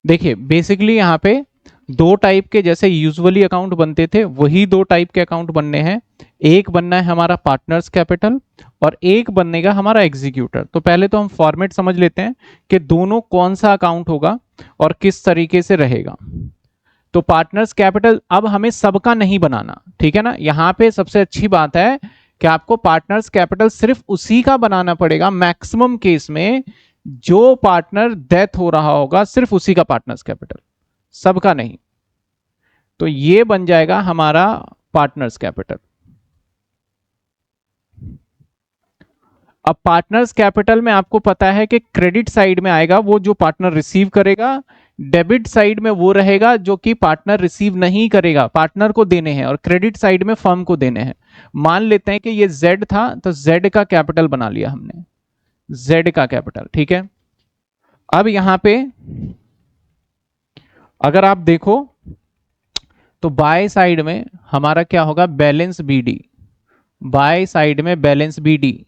देखिए बेसिकली यहाँ पे दो टाइप के जैसे यूजुअली अकाउंट बनते थे वही दो टाइप के अकाउंट बनने हैं। एक बनना है हमारा पार्टनर्स कैपिटल और एक बनेगा हमारा एग्जीक्यूटर। तो पहले तो हम फॉर्मेट समझ लेते हैं कि दोनों कौन सा अकाउंट होगा और किस तरीके से रहेगा। तो पार्टनर्स कैपिटल अब हमें सबका नहीं बनाना, ठीक है ना। यहाँ पे सबसे अच्छी बात है कि आपको पार्टनर्स कैपिटल सिर्फ उसी का बनाना पड़ेगा मैक्सिमम केस में, जो पार्टनर डेथ हो रहा होगा सिर्फ उसी का पार्टनर्स कैपिटल, सबका नहीं। तो ये बन जाएगा हमारा पार्टनर्स कैपिटल। अब पार्टनर्स कैपिटल में आपको पता है कि क्रेडिट साइड में आएगा वो जो पार्टनर रिसीव करेगा, डेबिट साइड में वो रहेगा जो कि पार्टनर रिसीव नहीं करेगा, पार्टनर को देने हैं, और क्रेडिट साइड में फर्म को देने हैं। मान लेते हैं कि ये जेड था तो जेड का कैपिटल बना लिया हमने, जेड का कैपिटल, ठीक है। अब यहां पे अगर आप देखो तो बाय साइड में हमारा क्या होगा, बैलेंस बीडी। बाय साइड में बैलेंस बीडी,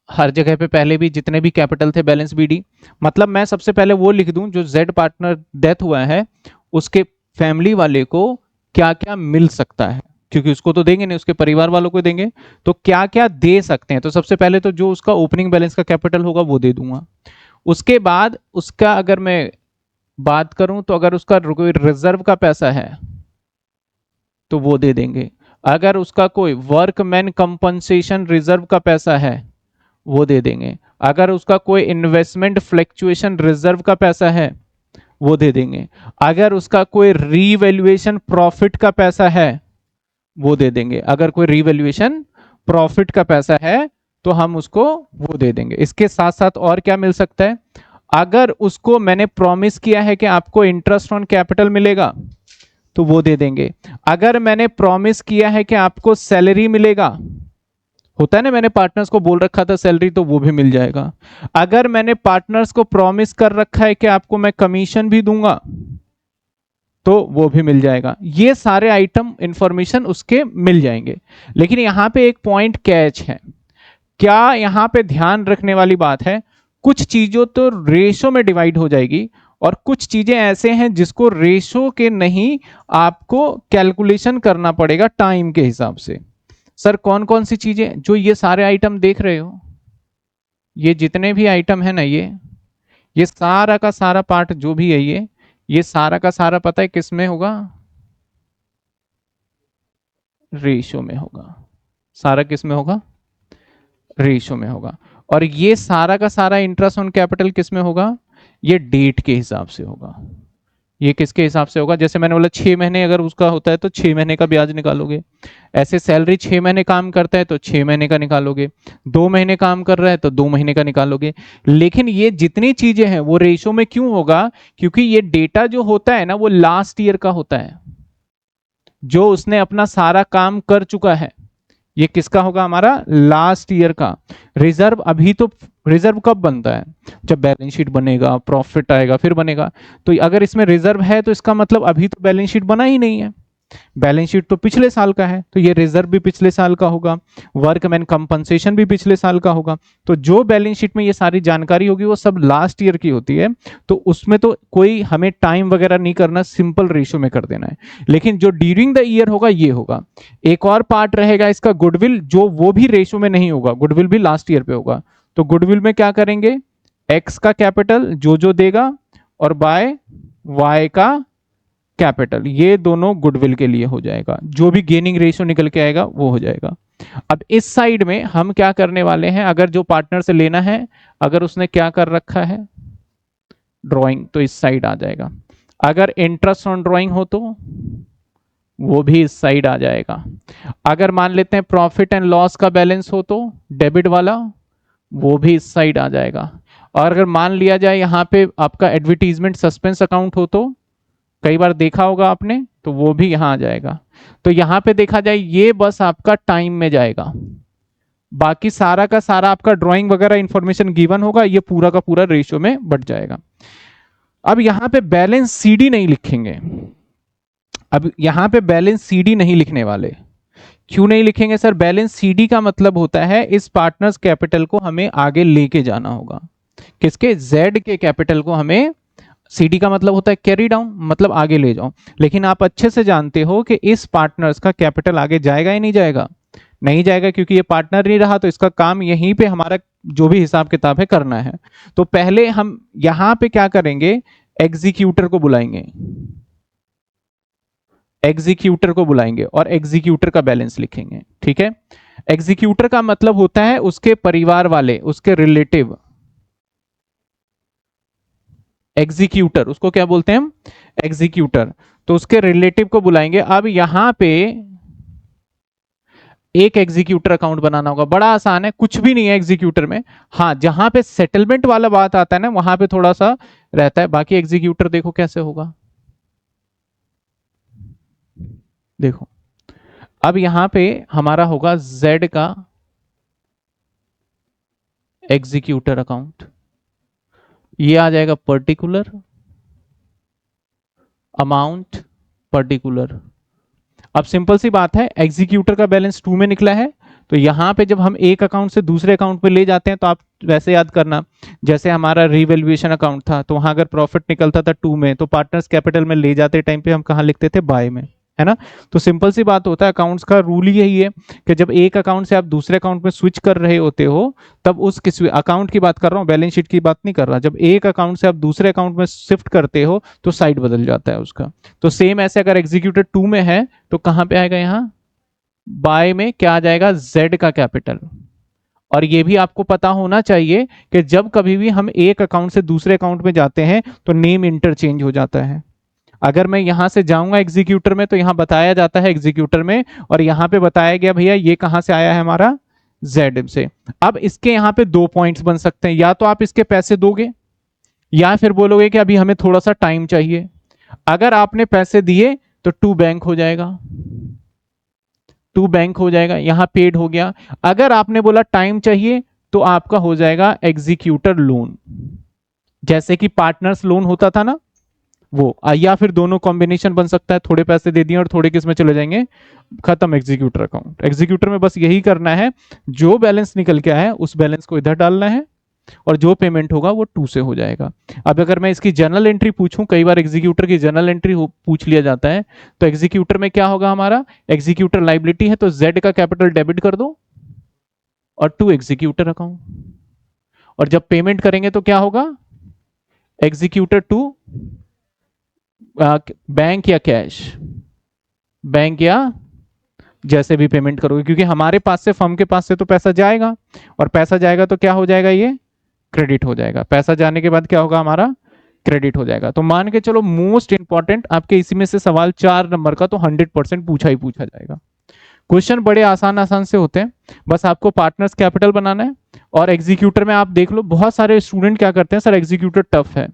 हर जगह पे पहले भी जितने भी कैपिटल थे बैलेंस बीडी। मतलब मैं सबसे पहले वो लिख दूं जो जेड पार्टनर डेथ हुआ है उसके फैमिली वाले को क्या क्या मिल सकता है, क्योंकि उसको तो देंगे नहीं, उसके परिवार वालों को देंगे, तो क्या क्या दे सकते हैं। तो सबसे पहले तो जो उसका ओपनिंग बैलेंस का कैपिटल होगा वो दे दूंगा। उसके बाद उसका अगर मैं बात करूं तो अगर उसका कोई रिजर्व का पैसा है तो वो दे देंगे। अगर उसका कोई वर्कमैन कंपनसेशन रिजर्व का पैसा है वो दे देंगे। अगर उसका कोई इन्वेस्टमेंट फ्लक्चुएशन रिजर्व का पैसा है वो दे देंगे। अगर उसका कोई रीवैल्यूएशन प्रॉफिट का पैसा है वो दे देंगे। अगर कोई रीवैल्यूएशन प्रॉफिट का पैसा है तो हम उसको वो दे देंगे। इसके साथ साथ और क्या मिल सकता है, अगर उसको मैंने प्रॉमिस किया है कि आपको इंटरेस्ट ऑन कैपिटल मिलेगा तो वो दे देंगे। अगर मैंने प्रॉमिस किया है कि आपको सैलरी मिलेगा, होता है ना, मैंने पार्टनर्स को बोल रखा था सैलरी, तो वो भी मिल जाएगा। अगर मैंने पार्टनर्स को प्रॉमिस कर रखा है कि आपको मैं कमीशन भी दूंगा तो वो भी मिल जाएगा। ये सारे आइटम इंफॉर्मेशन उसके मिल जाएंगे। लेकिन यहां पे एक पॉइंट कैच है, क्या यहां पे ध्यान रखने वाली बात है, कुछ चीजों तो रेशो में डिवाइड हो जाएगी और कुछ चीजें ऐसे हैं जिसको रेशो के नहीं आपको कैलकुलेशन करना पड़ेगा टाइम के हिसाब से। सर कौन कौन सी चीजें, जो ये सारे आइटम देख रहे हो, ये जितने भी आइटम है ना, ये सारा का सारा पार्ट जो भी है ये सारा का सारा पता है किस में होगा, रेशो में होगा। सारा किस में होगा, रेशो में होगा। और ये सारा का सारा इंटरेस्ट ऑन कैपिटल किस में होगा, ये डेट के हिसाब से होगा। ये किसके हिसाब से होगा, जैसे मैंने बोला 6 महीने अगर उसका होता है तो 6 महीने का ब्याज निकालोगे। ऐसे सैलरी 6 महीने काम करता है तो 6 महीने का निकालोगे। 2 महीने काम कर रहा है तो 2 महीने का निकालोगे। लेकिन ये जितनी चीजें हैं वो रेशो में क्यों होगा, क्योंकि ये डेटा जो होता है ना वो लास्ट ईयर का होता है, जो उसने अपना सारा काम कर चुका है। ये किसका होगा, हमारा लास्ट ईयर का। रिजर्व अभी तो, रिजर्व कब बनता है, जब बैलेंस शीट बनेगा, प्रॉफिट आएगा फिर बनेगा। तो अगर इसमें रिजर्व है तो इसका मतलब अभी तो बैलेंस शीट बना ही नहीं है, बैलेंस शीट तो पिछले साल का है, तो ये रिजर्व भी पिछले साल का होगा, वर्कमैन कंपनसेशन भी पिछले साल का होगा। तो जो बैलेंस शीट में ये सारी जानकारी होगी वो सब लास्ट ईयर की होती है। तो उसमें तो कोई हमें टाइम वगैरह नहीं करना, सिंपल रेशियो में कर देना है। लेकिन जो ड्यूरिंग द ईयर होगा ये होगा। एक और पार्ट रहेगा इसका गुडविल, जो वो भी रेशियो में नहीं होगा, गुडविल भी लास्ट ईयर पे होगा। तो गुडविल में क्या करेंगे, एक्स का कैपिटल जो देगा और बाय वाई का कैपिटल, ये दोनों गुडविल के लिए हो जाएगा। जो भी गेनिंग रेशियो निकल के आएगा वो हो जाएगा। अब इस साइड में हम क्या करने वाले हैं, अगर जो पार्टनर से लेना है, अगर उसने क्या कर रखा है ड्राइंग, तो इस साइड आ जाएगा। अगर इंटरेस्ट ऑन ड्राइंग हो तो वो भी इस साइड आ जाएगा। अगर मान लेते हैं प्रॉफिट एंड लॉस का बैलेंस हो तो डेबिट वाला, वो भी इस साइड आ जाएगा। और अगर मान लिया जाए यहाँ पे आपका एडवर्टीजमेंट सस्पेंस अकाउंट हो तो, कई बार देखा होगा आपने, तो वो भी यहाँ आ जाएगा। तो यहाँ पे देखा जाए ये बस आपका टाइम में जाएगा, बाकी सारा का सारा आपका ड्राइंग वगैरह इंफॉर्मेशन गिवन होगा, ये पूरा का पूरा रेशियो में बढ़ जाएगा। अब यहाँ पे बैलेंस सीडी नहीं लिखेंगे, अब यहाँ पे बैलेंस सीडी नहीं लिखने वाले। क्यों नहीं लिखेंगे सर, बैलेंस सीडी का मतलब होता है इस पार्टनर्स कैपिटल को हमें आगे लेके जाना होगा। किसके, जेड के कैपिटल को हमें सीडी का मतलब होता है कैरी डाउन, मतलब आगे ले जाओ। लेकिन आप अच्छे से जानते हो कि इस पार्टनर्स का कैपिटल आगे जाएगा या नहीं जाएगा, नहीं जाएगा, क्योंकि ये पार्टनर नहीं रहा, तो इसका काम यहीं पे हमारा जो भी हिसाब किताब है करना है। तो पहले हम यहां पे क्या करेंगे, एग्जीक्यूटर को बुलाएंगे, एग्जीक्यूटर को बुलाएंगे और एग्जीक्यूटर का बैलेंस लिखेंगे। ठीक है, एग्जीक्यूटर का मतलब होता है उसके परिवार वाले, उसके रिलेटिव। एग्जीक्यूटर उसको क्या बोलते हैं हम, एग्जीक्यूटर। तो उसके रिलेटिव को बुलाएंगे। अब यहां पे एक एग्जीक्यूटर अकाउंट बनाना होगा, बड़ा आसान है, कुछ भी नहीं है एग्जीक्यूटर में। हाँ, जहां पे सेटलमेंट वाला बात आता है ना, वहां पे थोड़ा सा रहता है। बाकी एग्जीक्यूटर देखो कैसे होगा, देखो अब यहां पे हमारा होगा जेड का एग्जीक्यूटर अकाउंट, ये आ जाएगा पर्टिकुलर अमाउंट, पर्टिकुलर। अब सिंपल सी बात है, एग्जीक्यूटर का बैलेंस 2 में निकला है, तो यहां पे जब हम एक अकाउंट से दूसरे अकाउंट पे ले जाते हैं, तो आप वैसे याद करना, जैसे हमारा रिवैल्यूएशन अकाउंट था, तो वहां अगर प्रॉफिट निकलता था 2 में, तो पार्टनर्स कैपिटल में ले जाते टाइम पे हम कहां लिखते थे, बाय में, है ना। तो सिंपल सी बात होता है, अकाउंट्स का रूल ही यही है कि जब एक अकाउंट से आप दूसरे अकाउंट में स्विच कर रहे होते हो, तब उस किस अकाउंट की बात कर रहा हूँ, बैलेंस शीट की बात नहीं कर रहा, जब एक अकाउंट से आप दूसरे अकाउंट में शिफ्ट करते हो तो साइड बदल जाता है उसका। तो सेम ऐसे अगर एग्जीक्यूटर 2 में है, तो कहां पे आएगा, यहां बाय में क्या आ जाएगा, जेड का कैपिटल। और ये भी आपको पता होना चाहिए कि जब कभी भी हम एक अकाउंट से दूसरे अकाउंट में जाते हैं, तो नेम इंटरचेंज हो जाता है। अगर मैं यहां से जाऊंगा एग्जीक्यूटर में, तो यहां बताया जाता है एग्जीक्यूटर में, और यहां पे बताया गया भैया ये कहां से आया है हमारा, जेड से। अब इसके यहां पे 2 पॉइंट्स बन सकते हैं, या तो आप इसके पैसे दोगे, या फिर बोलोगे कि अभी हमें थोड़ा सा टाइम चाहिए। अगर आपने पैसे दिए तो टू बैंक हो जाएगा, टू बैंक हो जाएगा, यहां पेड हो गया। अगर आपने बोला टाइम चाहिए, तो आपका हो जाएगा एग्जीक्यूटर लोन, जैसे कि पार्टनर्स लोन होता था ना वो, या फिर दोनों कॉम्बिनेशन बन सकता है, थोड़े पैसे दे दिए और थोड़े किस में चले जाएंगे, खत्म एग्जीक्यूटर अकाउंट। एग्जीक्यूटर में बस यही करना है, जो बैलेंस निकल के आया है उस बैलेंस को इधर डालना है, और जो पेमेंट होगा वो 2 से हो जाएगा। अब अगर मैं इसकी जर्नल एंट्री पूछूं, कई बार एग्जीक्यूटर की जर्नल एंट्री पूछ लिया जाता है, तो एग्जीक्यूटर में क्या होगा हमारा, एग्जीक्यूटर लाइबिलिटी है तो जेड का कैपिटल डेबिट कर दो और टू एग्जीक्यूटर अकाउंट। और जब पेमेंट करेंगे तो क्या होगा, एग्जीक्यूटर टू बैंक या कैश, बैंक या जैसे भी पेमेंट करोगे, क्योंकि हमारे पास से, फर्म के पास से तो पैसा जाएगा, और पैसा जाएगा तो क्या हो जाएगा, ये क्रेडिट हो जाएगा। पैसा जाने के बाद क्या होगा हमारा, क्रेडिट हो जाएगा। तो मान के चलो मोस्ट इंपॉर्टेंट आपके इसी में से सवाल 4 नंबर का तो 100% पूछा ही पूछा जाएगा। क्वेश्चन बड़े आसान आसान से होते हैं, बस आपको पार्टनर्स कैपिटल बनाना है। और एग्जीक्यूटर में आप देख लो, बहुत सारे स्टूडेंट क्या करते हैं, सर एग्जीक्यूटर टफ है।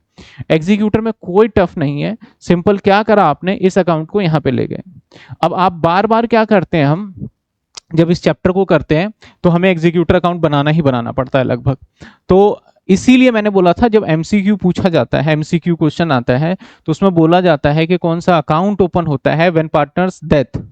एग्जीक्यूटर में कोई टफ नहीं है, सिंपल क्या करा आपने, इस अकाउंट को यहां पे ले गए। अब आप बार बार क्या करते हैं, हम जब इस चैप्टर को करते हैं तो हमें एग्जीक्यूटर अकाउंट बनाना ही बनाना पड़ता है लगभग। तो इसीलिए मैंने बोला था, जब एमसीक्यू पूछा जाता है, एमसीक्यू क्वेश्चन आता है, तो उसमें बोला जाता है कि कौन सा अकाउंट ओपन होता है व्हेन पार्टनर्स डेथ,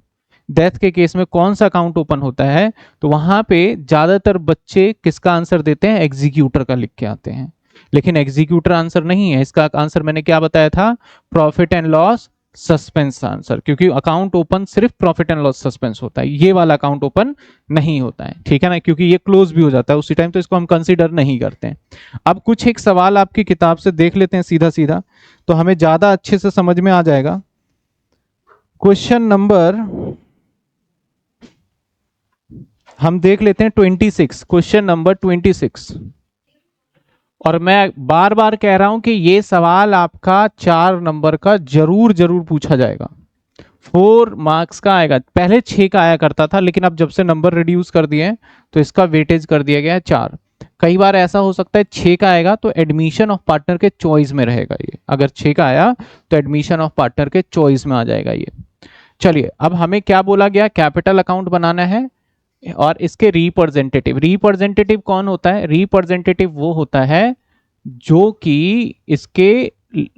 डेथ के केस में कौन सा अकाउंट ओपन होता है, तो वहां पे ज्यादातर बच्चे किसका आंसर देते हैं, एग्जीक्यूटर का लिख के आते हैं। लेकिन एग्जीक्यूटर आंसर नहीं है, इसका आंसर मैंने क्या बताया था, profit and loss suspense answer, क्योंकि अकाउंट ओपन सिर्फ प्रॉफिट एंड लॉस सस्पेंस होता है, ये वाला अकाउंट ओपन नहीं होता है, ठीक है ना, क्योंकि ये क्लोज भी हो जाता है उसी टाइम, तो इसको हम कंसीडर नहीं करते हैं। अब कुछ एक सवाल आपकी किताब से देख लेते हैं सीधा सीधा, तो हमें ज्यादा अच्छे से समझ में आ जाएगा। क्वेश्चन नंबर हम देख लेते हैं 26, क्वेश्चन नंबर 26। और मैं बार बार कह रहा हूं कि ये सवाल आपका 4 नंबर का जरूर जरूर पूछा जाएगा, 4 मार्क्स का आएगा। पहले 6 का आया करता था, लेकिन अब जब से नंबर रिड्यूस कर दिए हैं, तो इसका वेटेज कर दिया गया है 4। कई बार ऐसा हो सकता है 6 का आएगा तो एडमिशन ऑफ पार्टनर के चॉइस में रहेगा ये, अगर 6 का आया तो एडमिशन ऑफ पार्टनर के चॉइस में आ जाएगा ये। चलिए, अब हमें क्या बोला गया, कैपिटल अकाउंट बनाना है, और इसके रिप्रेजेंटेटिव, रिप्रेजेंटेटिव कौन होता है, रिप्रेजेंटेटिव वो होता है जो कि इसके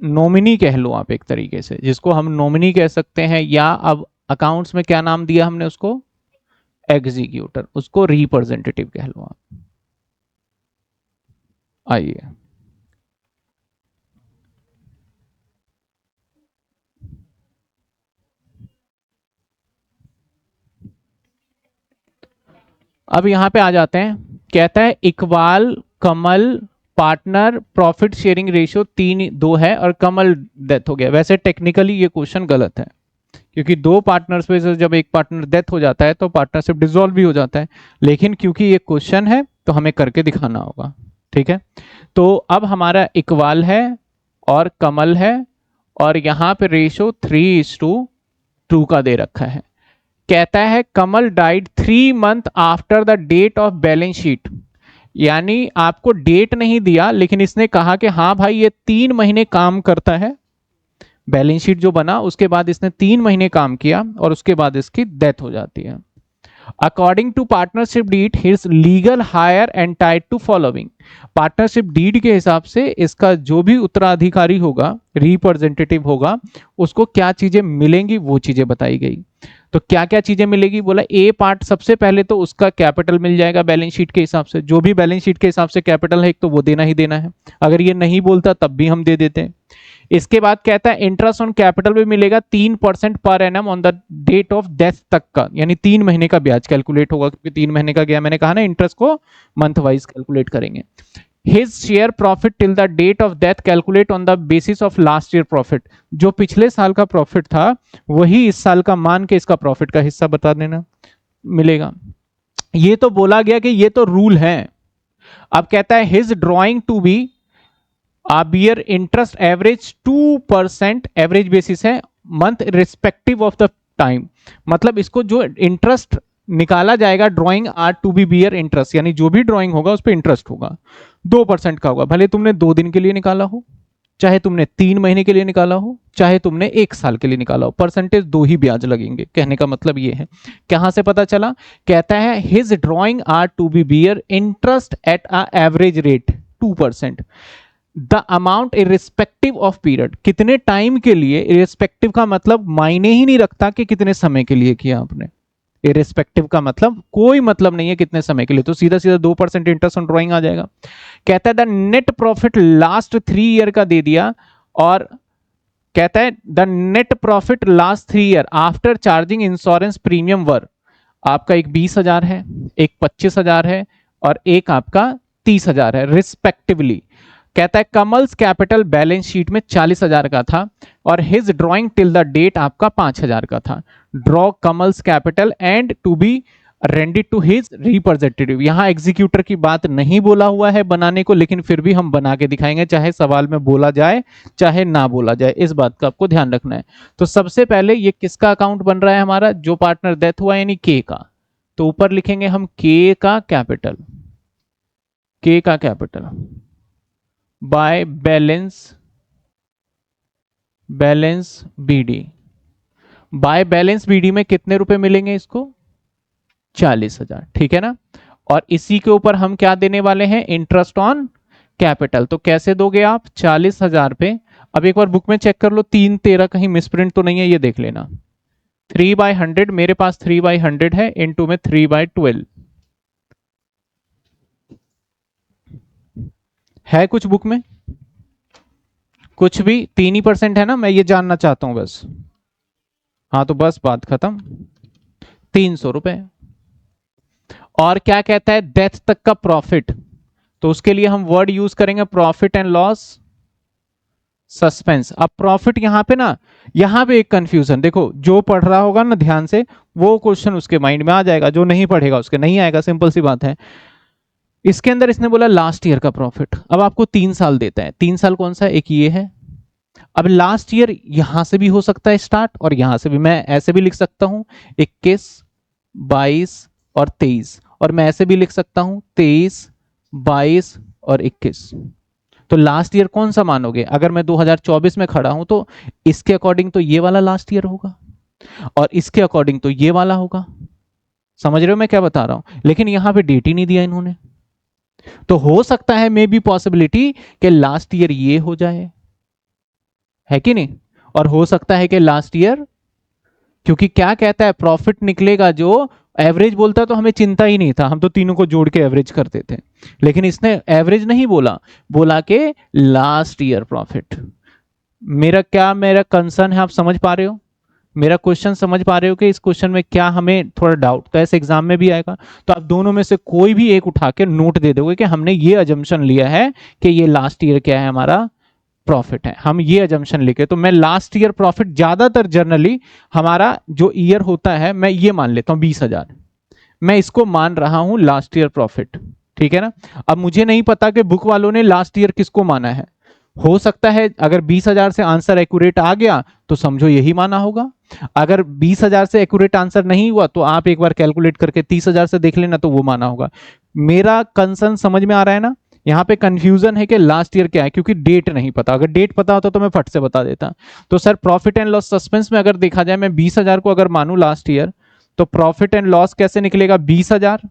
नॉमिनी कह लो आप एक तरीके से, जिसको हम नॉमिनी कह सकते हैं, या अब अकाउंट्स में क्या नाम दिया हमने उसको, एग्जीक्यूटर, उसको रिप्रेजेंटेटिव कह लो आप। आइए, अब यहां पे आ जाते हैं, कहता है इकबाल, कमल, पार्टनर, प्रॉफिट शेयरिंग रेशियो 3:2 है और कमल डेथ हो गया। वैसे टेक्निकली ये क्वेश्चन गलत है, क्योंकि दो पार्टनर्स में से जब एक पार्टनर डेथ हो जाता है तो पार्टनरशिप डिसॉल्व भी हो जाता है, लेकिन क्योंकि ये क्वेश्चन है तो हमें करके दिखाना होगा। ठीक है, तो अब हमारा इकबाल है और कमल है और यहां पे रेशियो 3:2 का दे रखा है। कहता है Kamal died 3 month after the date of balance sheet, यानी आपको डेट नहीं दिया लेकिन इसने कहा कि हाँ भाई ये 3 महीने काम करता है, बैलेंस शीट जो बना उसके बाद इसने 3 महीने काम किया और उसके बाद इसकी डेथ हो जाती है। According to partnership deed his legal heir and tied to following, partnership deed के हिसाब से इसका जो भी उत्तराधिकारी होगा, रिप्रेजेंटेटिव होगा, उसको क्या चीजें मिलेंगी वो चीजें बताई गई। तो क्या क्या चीजें मिलेगी, बोला ए पार्ट, सबसे पहले तो उसका कैपिटल मिल जाएगा बैलेंस शीट के हिसाब से, जो भी बैलेंस शीट के हिसाब से कैपिटल है एक तो वो देना ही देना है, अगर ये नहीं बोलता तब भी हम दे देते हैं। इसके बाद कहता है इंटरेस्ट ऑन कैपिटल भी मिलेगा 3% per annum on the date of death तक का, यानी 3 महीने का ब्याज कैलकुलेट होगा, क्योंकि 3 महीने का गया, मैंने कहा ना इंटरेस्ट को मंथ वाइज कैलकुलेट करेंगे। His share profit till the date of death calculate on the basis of last year profit, जो पिछले साल का प्रॉफिट था वही इस साल का मान के इसका प्रॉफिट का हिस्सा बता देना मिलेगा। ये तो बोला गया कि ये तो रूल है। अब कहता है his drawing to be bear interest average 2%, average basis है, month respective of the time, मतलब इसको जो इंटरेस्ट निकाला जाएगा drawing are to be bear interest, यानी जो भी ड्राइंग होगा उस पर इंटरेस्ट होगा 2% का होगा, भले तुमने 2 दिन के लिए निकाला हो, चाहे तुमने 3 महीने के लिए निकाला हो, चाहे तुमने 1 साल के लिए निकाला हो, परसेंटेज 2 ही ब्याज लगेंगे। कहने का मतलब ये है। कहां से पता चला, कहता है his drawing are to be bear interest at a average rate 2%, the amount irrespective of period, कितने टाइम के लिए, इरिस्पेक्टिव का मतलब मायने ही नहीं रखता कि कितने समय के लिए किया आपने, इरिस्पेक्टिव का मतलब कोई मतलब नहीं है कितने समय के लिए, तो सीधा सीधा 2% इंटरेस्ट ऑन ड्रॉइंग आ जाएगा। कहता है the net profit last 3 year का दे दिया, और कहता है the net profit last 3 year after charging insurance premium were, आपका एक 20,000 है, एक 25,000 है और एक आपका 30,000 है रिस्पेक्टिवली। कहता है कमल्स कैपिटल बैलेंस शीट में 40,000 का था और his drawing till the date आपका 5,000 का था। Draw Kamal's capital and to be rendered to his representative, यहां एग्जीक्यूटर की बात नहीं बोला हुआ है बनाने को, लेकिन फिर भी हम बना के दिखाएंगे, चाहे सवाल में बोला जाए चाहे ना बोला जाए, इस बात का आपको ध्यान रखना है। तो सबसे पहले ये किसका अकाउंट बन रहा है हमारा, जो पार्टनर डेथ हुआ यानी के का, तो ऊपर लिखेंगे हम के का कैपिटल, के का capital by balance BD, by balance BD में कितने रुपए मिलेंगे इसको, 40,000, ठीक है ना। और इसी के ऊपर हम क्या देने वाले हैं, इंटरेस्ट ऑन कैपिटल। तो कैसे दोगे आप, 40,000 पे, अब एक बार बुक में चेक कर लो 3-13 कहीं मिसप्रिंट तो नहीं है, ये देख लेना। 3/100 मेरे पास 3/100 है, इनटू में 3/12 है कुछ बुक में, कुछ भी 3% है ना, मैं ये जानना चाहता हूं बस। हाँ तो बस बात खत्म, 300 रुपए। और क्या कहता है, डेथ तक का प्रॉफिट, तो उसके लिए हम वर्ड यूज करेंगे प्रॉफिट एंड लॉस सस्पेंस। अब प्रॉफिट यहां पे ना, यहां पे एक कंफ्यूजन, देखो जो पढ़ रहा होगा ना ध्यान से वो क्वेश्चन उसके माइंड में आ जाएगा, जो नहीं पढ़ेगा उसके नहीं आएगा, सिंपल सी बात है। इसके अंदर इसने बोला लास्ट ईयर का प्रॉफिट, अब आपको 3 साल देता है, 3 साल कौन सा, एक ये है। अब लास्ट ईयर यहां से भी हो सकता है स्टार्ट और यहां से भी, मैं ऐसे भी लिख सकता हूं 21, 22 और 23, और मैं ऐसे भी लिख सकता हूं 23, 22 और 21। तो लास्ट ईयर कौन सा मानोगे, अगर मैं 2024 में खड़ा हूं तो इसके अकॉर्डिंग तो ये वाला लास्ट ईयर होगा और इसके अकॉर्डिंग तो ये वाला होगा। समझ रहे हो मैं क्या बता रहा हूं, लेकिन यहां पे डेट ही नहीं दिया इन्होंने, तो हो सकता है मे बी पॉसिबिलिटी कि लास्ट ईयर ये हो जाए, है कि नहीं, और हो सकता है कि लास्ट ईयर, क्योंकि क्या कहता है प्रॉफिट निकलेगा जो एवरेज बोलता तो हमें चिंता ही नहीं था, हम तो तीनों को जोड़ के एवरेज करते थे, लेकिन इसने एवरेज नहीं बोला, बोला कि लास्ट ईयर प्रॉफिट। मेरा कंसर्न है, आप समझ पा रहे हो, मेरा क्वेश्चन समझ पा रहे हो कि इस क्वेश्चन में क्या हमें थोड़ा डाउट, तो ऐसे एग्जाम में भी आएगा, तो आप दोनों में से कोई भी एक उठा के नोट दे दोगे कि हमने ये अजम्पशन लिया है कि ये लास्ट ईयर क्या है हमारा प्रॉफिट है, हम ये अजम्पशन लेके, तो मैं लास्ट ईयर प्रॉफिट ज्यादातर जनरली हमारा जो ईयर होता है मैं ये मान लेता हूँ 20,000, मैं इसको मान रहा हूं लास्ट ईयर प्रॉफिट, ठीक है ना। अब मुझे नहीं पता कि बुक वालों ने लास्ट ईयर किसको माना है, हो सकता है अगर 20,000 से आंसर एक्यूरेट आ गया तो समझो यही माना होगा, अगर 20,000 से एक्यूरेट आंसर नहीं हुआ तो आप एक बार कैलकुलेट करके 30,000 से देख लेना, तो वो माना होगा। मेरा कंसर्न समझ में आ रहा है ना, यहाँ पे कंफ्यूजन है कि लास्ट ईयर क्या है, क्योंकि डेट नहीं पता, अगर डेट पता होता तो मैं फट से बता देता। तो sir profit and loss suspense में अगर देखा जाए, मैं 20,000 को अगर मानू लास्ट ईयर, तो प्रॉफिट एंड लॉस कैसे निकलेगा, 20,000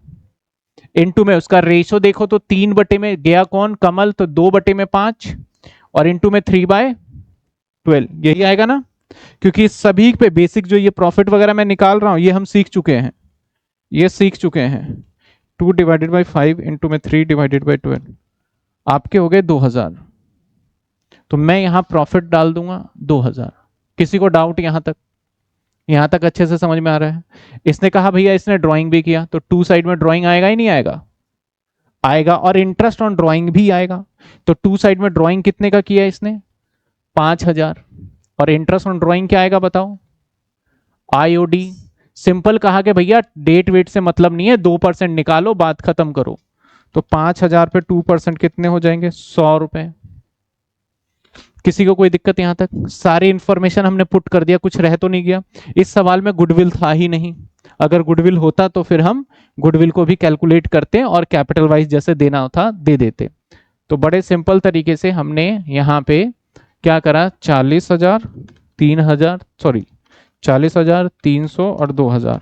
इनटू में उसका रेशो देखो तो 3 में गया कौन, कमल, तो 2/5, और इनटू में 3/12, यही आएगा ना, क्योंकि सभी पे बेसिक जो ये प्रॉफिट वगैरह मैं निकाल रहा हूं ये हम सीख चुके हैं, ये सीख चुके हैं। 2/5 इनटू में 3/12 आपके हो गए 2,000, तो मैं यहां प्रॉफिट डाल दूंगा 2,000। किसी को डाउट यहां तक अच्छे से समझ में आ रहा है। इसने कहा भैया इसने ड्राइंग भी किया, तो टू साइड में ड्राइंग आएगा ही नहीं आएगा, आएगा, और इंटरेस्ट ऑन ड्राइंग भी आएगा। तो टू साइड में ड्राइंग कितने का किया इसने, 5,000, और इंटरेस्ट ऑन ड्राइंग क्या आएगा बताओ, आईओडी। सिंपल कहा कि भैया डेट वेट से मतलब नहीं है, 2% निकालो, बात खत्म करो। तो 5,000 पे 2% कितने हो जाएंगे, 100 रुपए। किसी को कोई दिक्कत यहां तक, सारी इंफॉर्मेशन हमने पुट कर दिया, कुछ रह तो नहीं गया। इस सवाल में गुडविल था ही नहीं, अगर गुडविल होता तो फिर हम गुडविल को भी कैलकुलेट करते और कैपिटल वाइज जैसे देना था दे देते। तो बड़े सिंपल तरीके से हमने यहाँ पे क्या करा, 40,000, 3,000, सॉरी 40,000, 300 और 2,000,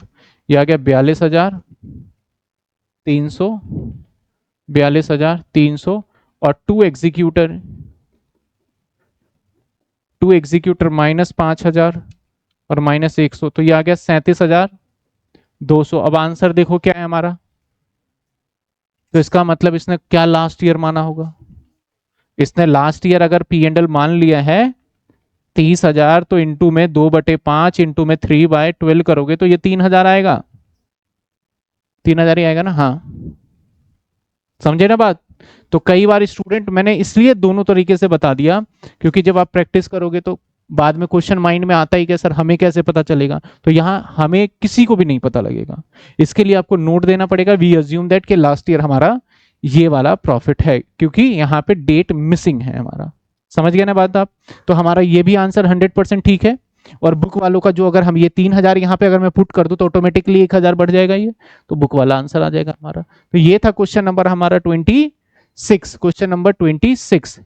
ये आ गया 42,300, 42,300, और टू एग्जीक्यूटर माइनस 5,000 और माइनस 100, तो ये आ गया 37,200। अब आंसर देखो क्या है हमारा, तो इसका मतलब इसने क्या लास्ट ईयर माना होगा, इसने लास्ट ईयर अगर पी एंड एल मान लिया है 30,000, तो इंटू में 2/5 इंटू में 3/12 करोगे तो ये 3,000 आएगा, 3,000 ही आएगा ना, हाँ समझे ना बात। तो कई बार स्टूडेंट, मैंने इसलिए दोनों तरीके से बता दिया क्योंकि जब आप प्रैक्टिस करोगे तो बाद में क्वेश्चन माइंड में आता ही कि सर हमें कैसे पता चलेगा, तो यहाँ हमें किसी को भी नहीं पता लगेगा, इसके लिए आपको नोट देना पड़ेगा, वी अज्यूम दैट कि लास्ट ईयर हमारा ये वाला प्रॉफिट है, क्योंकि यहाँ पे डेट मिसिंग है हमारा, समझ गया ना बात आप। तो हमारा ये भी आंसर 100% ठीक है, और बुक वालों का जो अगर हम ये 3,000 यहाँ पे अगर मैं पुट कर दूं तो ऑटोमेटिकली 1,000 बढ़ जाएगा ये, तो बुक वाला आंसर आ जाएगा हमारा। तो ये था क्वेश्चन नंबर हमारा 26, क्वेश्चन नंबर 26।